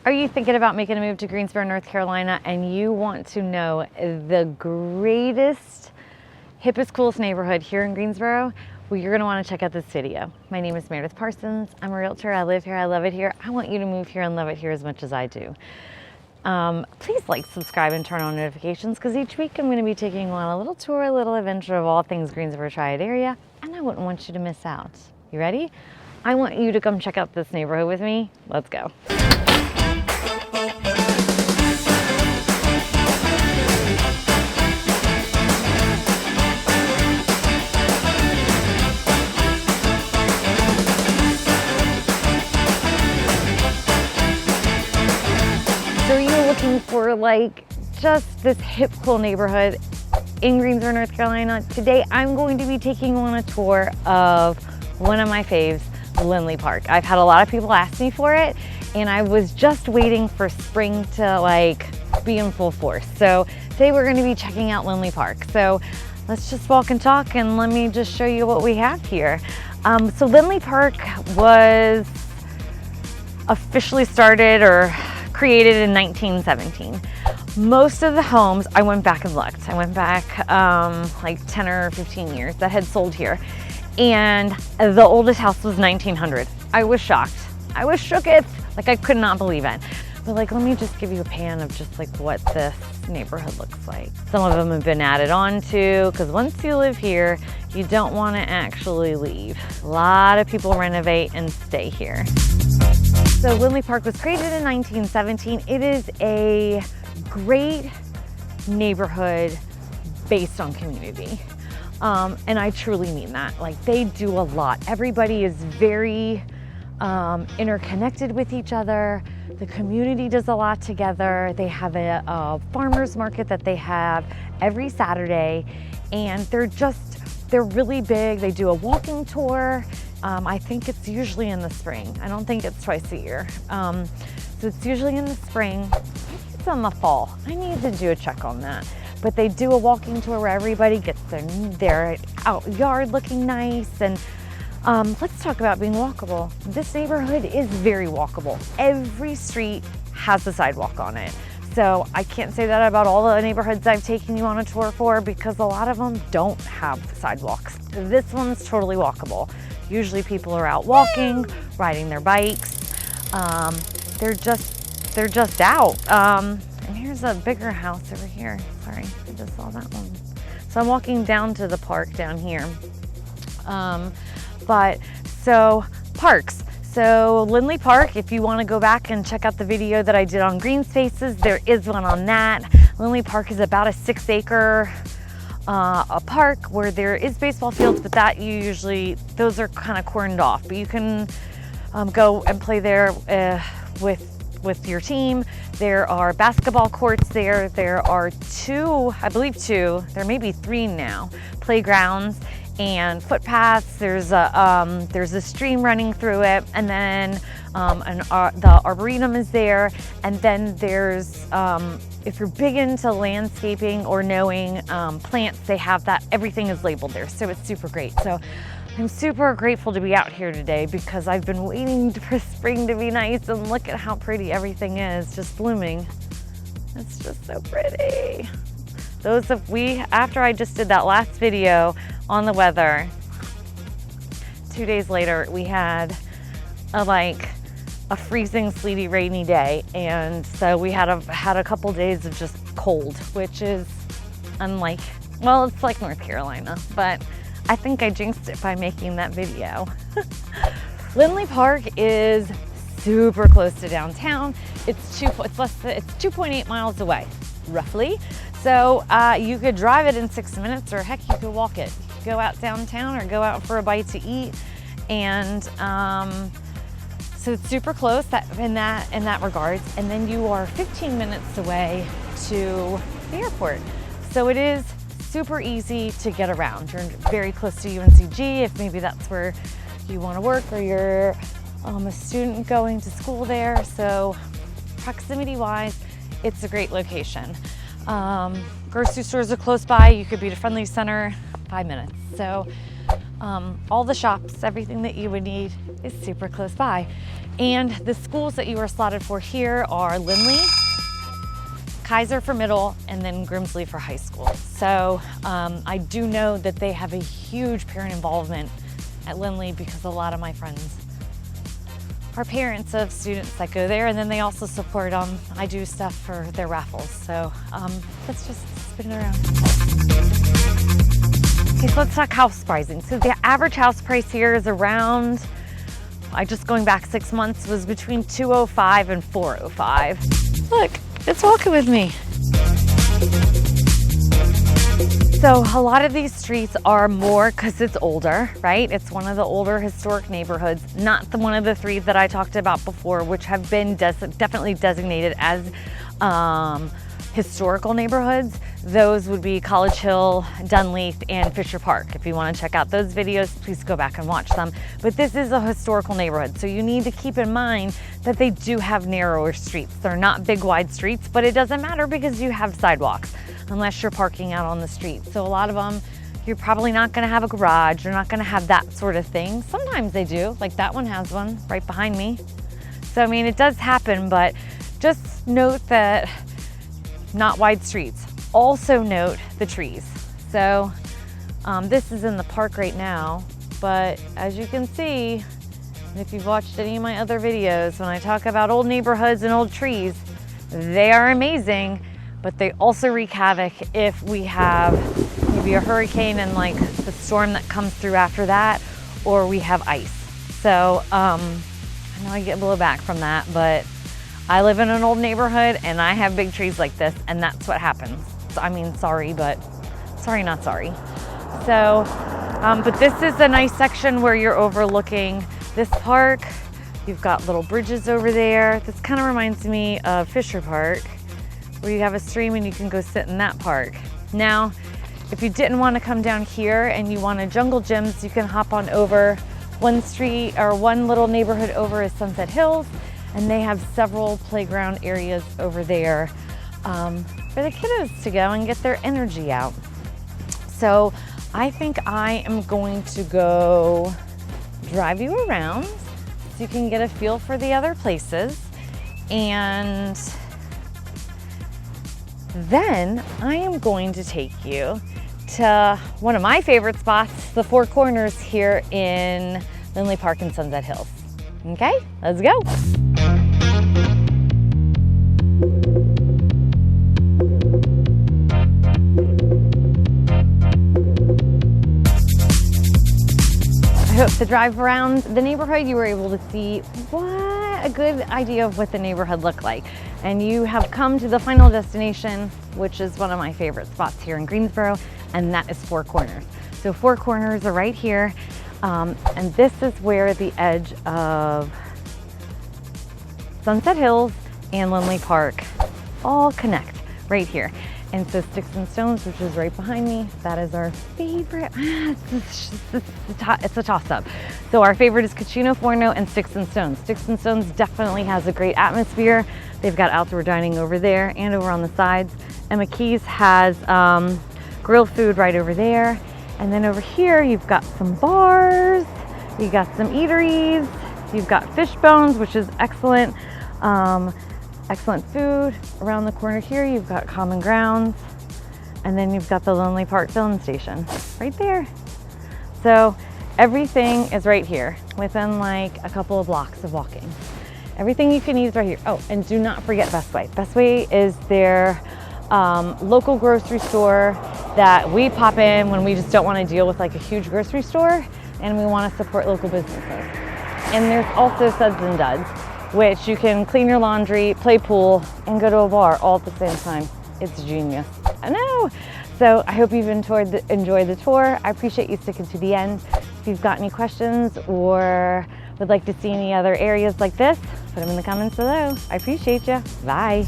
Are you thinking about making a move to Greensboro, North Carolina, and you want to know the greatest, hippest, coolest neighborhood here in Greensboro? Well, you're gonna wanna check out this video. My name is Meredith Parsons. I'm a realtor. I live here. I love it here. I want you to move here and love it here as much as I do. Please like, subscribe, and turn on notifications because each week I'm gonna be taking you on a little tour, a little adventure of all things Greensboro Triad area, and I wouldn't want you to miss out. You ready? I want you to come check out this neighborhood with me. Let's go. So you're looking for like just this hip, cool neighborhood in Greensboro, North Carolina. Today I'm going to be taking you on a tour of one of my faves, Lindley Park. I've had a lot of people ask me for it, and I was just waiting for spring to like be in full force. So today we're going to be checking out Lindley Park. So let's just walk and talk, and let me just show you what we have here. So Lindley Park was officially started or created in 1917. Most of the homes, I went back and looked. I went back like 10 or 15 years that had sold here. And the oldest house was 1900. I was shocked. I was shooketh. Like, I could not believe it. But like, let me just give you a pan of just like what this neighborhood looks like. Some of them have been added on to, because once you live here, you don't want to actually leave. A lot of people renovate and stay here. So Lindley Park was created in 1917. It is a great neighborhood based on community. And I truly mean that. Like, they do a lot. Everybody is very interconnected with each other. The community does a lot together. They have a farmer's market that they have every Saturday, and they're really big. They do a walking tour. I think it's usually in the spring. I don't think it's twice a year. So it's usually in the spring. Maybe it's in the fall. I need to do a check on that. But they do a walking tour where everybody gets their out yard looking nice. And let's talk about being walkable. This neighborhood is very walkable. Every street has a sidewalk on it. So I can't say that about all the neighborhoods I've taken you on a tour for, because a lot of them don't have sidewalks. This one's totally walkable. Usually people are out walking, riding their bikes. They're just out. And here's a bigger house over here. Sorry, I just saw that one. So I'm walking down to the park down here. So parks. So Lindley Park, if you want to go back and check out the video that I did on green spaces, there is one on that. Lindley Park is about a 6-acre a park where there is baseball fields, but those are kind of cordoned off. But you can go and play there with your team. There are basketball courts there. There are I believe two, there may be 3 now, playgrounds and footpaths. There's a stream running through it, and then the arboretum is there. And then there's, if you're big into landscaping or knowing plants, they have that. Everything is labeled there, so it's super great. So I'm super grateful to be out here today because I've been waiting for spring to be nice, and look at how pretty everything is, just blooming. It's just so pretty. After I just did that last video on the weather, 2 days later, we had a freezing, sleety, rainy day. And so we had a couple days of just cold, which is unlike, well, it's like North Carolina, but I think I jinxed it by making that video. Lindley Park is super close to downtown. It's 2.8 miles away, roughly. So you could drive it in 6 minutes, or heck, you could walk it. You could go out downtown or go out for a bite to eat. And so it's super close in that regards. And then you are 15 minutes away to the airport. So it is super easy to get around. You're very close to UNCG if maybe that's where you want to work, or you're a student going to school there. So proximity wise, it's a great location. Grocery stores are close by. You could be to Friendly Center, 5 minutes. So all the shops, everything that you would need is super close by. And the schools that you are slotted for here are Lindley, Kaiser for middle, and then Grimsley for high school. So I do know that they have a huge parent involvement at Lindley because a lot of my friends are parents of students that go there, and then they also support I do stuff for their raffles. So let's just spin it around. Okay, so let's talk house pricing. So the average house price here is around, just going back 6 months, was between $205 and $405. Look, it's walking with me. So a lot of these streets are more because it's older, right? It's one of the older historic neighborhoods, not one of the three that I talked about before, which have been definitely designated as historical neighborhoods. Those would be College Hill, Dunleith, and Fisher Park. If you want to check out those videos, please go back and watch them. But this is a historical neighborhood, so you need to keep in mind that they do have narrower streets. They're not big, wide streets, but it doesn't matter because you have sidewalks, unless you're parking out on the street. So a lot of them, you're probably not going to have a garage. You're not going to have that sort of thing. Sometimes they do, like that one has one right behind me. So I mean, it does happen, but just note that not wide streets. Also note the trees. So this is in the park right now, but as you can see, if you've watched any of my other videos, when I talk about old neighborhoods and old trees, they are amazing, but they also wreak havoc if we have maybe a hurricane and like the storm that comes through after that, or we have ice. So I know I get blowback from that, but I live in an old neighborhood and I have big trees like this, and that's what happens. So, I mean, sorry, but sorry, not sorry. So, but this is a nice section where you're overlooking this park. You've got little bridges over there. This kind of reminds me of Fisher Park, where you have a stream and you can go sit in that park. Now, if you didn't want to come down here and you want to jungle gyms, you can hop on over one street, or one little neighborhood over is Sunset Hills, and they have several playground areas over there for the kiddos to go and get their energy out. So I think I am going to go drive you around so you can get a feel for the other places, and then I am going to take you to one of my favorite spots, the Four Corners here in Lindley Park and Sunset Hills. Okay, let's go. I hope to drive around the neighborhood you were able to see a good idea of what the neighborhood looked like. And you have come to the final destination, which is one of my favorite spots here in Greensboro, and that is Four Corners. So Four Corners are right here, and this is where the edge of Sunset Hills and Lindley Park all connect right here. And so Sticks and Stones, which is right behind me, that is our favorite. It's a toss-up. So our favorite is Cucino Forno and Sticks and Stones. Sticks and Stones definitely has a great atmosphere. They've got outdoor dining over there and over on the sides. And McKee's has grilled food right over there. And then over here, you've got some bars, you've got some eateries, you've got Fish Bones, which is excellent. Excellent food. Around the corner here, you've got Common Grounds, and then you've got the Lindley Park filling station right there. So everything is right here within like a couple of blocks of walking. Everything you can need is right here. Oh, and do not forget Bestway. Bestway is their local grocery store that we pop in when we just don't want to deal with like a huge grocery store and we want to support local businesses. And there's also Suds and Duds, which you can clean your laundry, play pool, and go to a bar all at the same time. It's genius. I know. So I hope you've enjoyed the tour. I appreciate you sticking to the end. If you've got any questions or would like to see any other areas like this, put them in the comments below. I appreciate you. Bye.